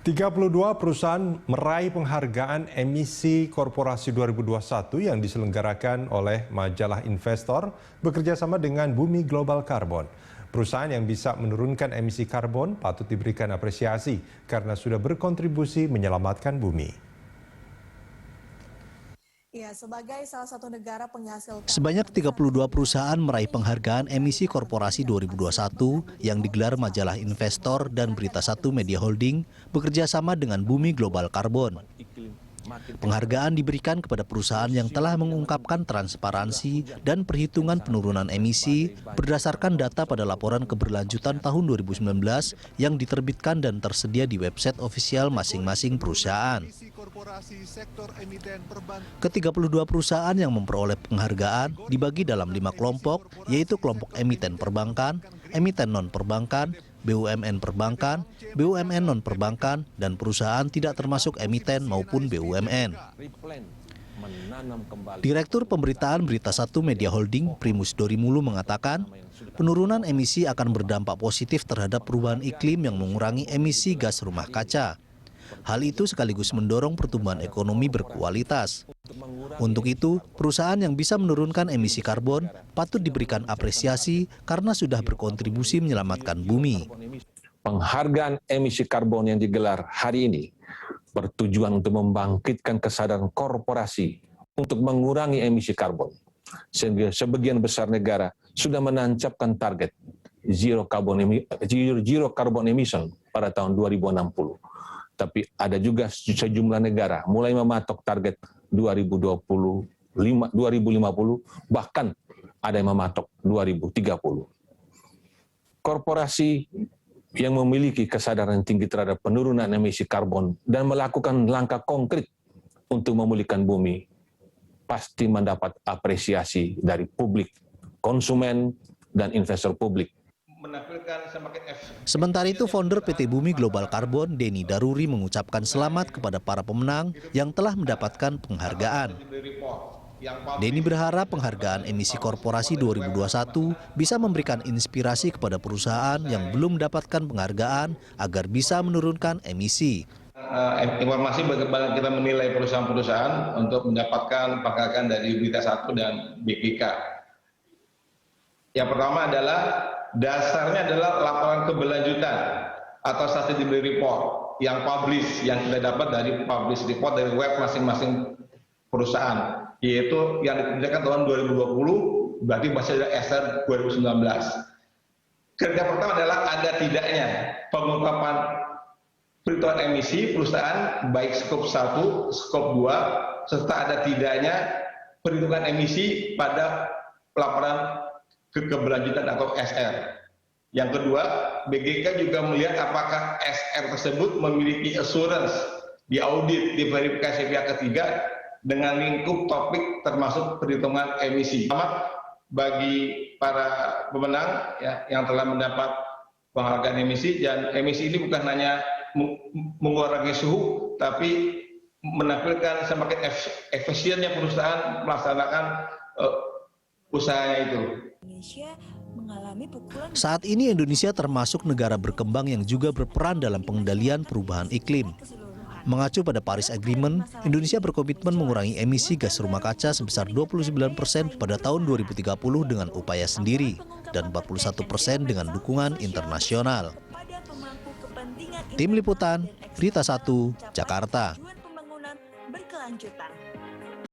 32 perusahaan meraih penghargaan emisi korporasi 2021 yang diselenggarakan oleh majalah Investor bekerjasama dengan Bumi Global Carbon. Perusahaan yang bisa menurunkan emisi karbon patut diberikan apresiasi karena sudah berkontribusi menyelamatkan bumi. Ya, sebagai salah satu negara penghasil sebanyak 32 perusahaan meraih penghargaan emisi korporasi 2021 yang digelar majalah Investor dan Berita Satu Media Holding bekerja sama dengan Bumi Global Carbon. Penghargaan diberikan kepada perusahaan yang telah mengungkapkan transparansi dan perhitungan penurunan emisi berdasarkan data pada laporan keberlanjutan tahun 2019 yang diterbitkan dan tersedia di website ofisial masing-masing perusahaan. Ke-32 perusahaan yang memperoleh penghargaan dibagi dalam 5 kelompok, yaitu kelompok emiten perbankan, emiten non-perbankan, BUMN perbankan, BUMN non-perbankan, dan perusahaan tidak termasuk emiten maupun BUMN. Direktur Pemberitaan Berita Satu Media Holding, Primus Dorimulu mengatakan, penurunan emisi akan berdampak positif terhadap perubahan iklim yang mengurangi emisi gas rumah kaca. Hal itu sekaligus mendorong pertumbuhan ekonomi berkualitas. Untuk itu, perusahaan yang bisa menurunkan emisi karbon patut diberikan apresiasi karena sudah berkontribusi menyelamatkan bumi. Penghargaan emisi karbon yang digelar hari ini bertujuan untuk membangkitkan kesadaran korporasi untuk mengurangi emisi karbon. Sehingga sebagian besar negara sudah menancapkan target zero carbon emission pada tahun 2060. Tapi ada juga sejumlah negara mulai mematok target 2050, bahkan ada yang mematok 2030. Korporasi yang memiliki kesadaran tinggi terhadap penurunan emisi karbon dan melakukan langkah konkret untuk memulihkan bumi, pasti mendapat apresiasi dari publik, konsumen, dan investor publik. Sementara itu, founder PT Bumi Global Carbon, Denny Daruri, mengucapkan selamat kepada para pemenang yang telah mendapatkan penghargaan. Denny berharap penghargaan emisi korporasi 2021 bisa memberikan inspirasi kepada perusahaan yang belum mendapatkan penghargaan agar bisa menurunkan emisi. Informasi bagaimana kita menilai perusahaan-perusahaan untuk mendapatkan penghargaan dari Berita Satu dan BGK. Yang pertama adalah dasarnya adalah laporan keberlanjutan atau sustainability report yang publish, yang kita dapat dari publish report dari web masing-masing perusahaan, yaitu yang dikerjakan tahun 2020, berarti masih ada SR 2019. Kerja pertama adalah ada tidaknya pengungkapan perhitungan emisi perusahaan baik skop 1, skop 2, serta ada tidaknya perhitungan emisi pada laporan keberlanjutan atau SR. Yang kedua, BGK juga melihat apakah SR tersebut memiliki assurance, diaudit, diverifikasi pihak ketiga dengan lingkup topik termasuk perhitungan emisi. Selamat bagi para pemenang ya, yang telah mendapat penghargaan emisi, dan emisi ini bukan hanya mengurangi suhu, tapi menampilkan semakin efisiennya perusahaan melaksanakan usahanya itu. Saat ini Indonesia termasuk negara berkembang yang juga berperan dalam pengendalian perubahan iklim. Mengacu pada Paris Agreement, Indonesia berkomitmen mengurangi emisi gas rumah kaca sebesar 29% pada tahun 2030 dengan upaya sendiri dan 41% dengan dukungan internasional. Tim Liputan, Berita Satu, Jakarta.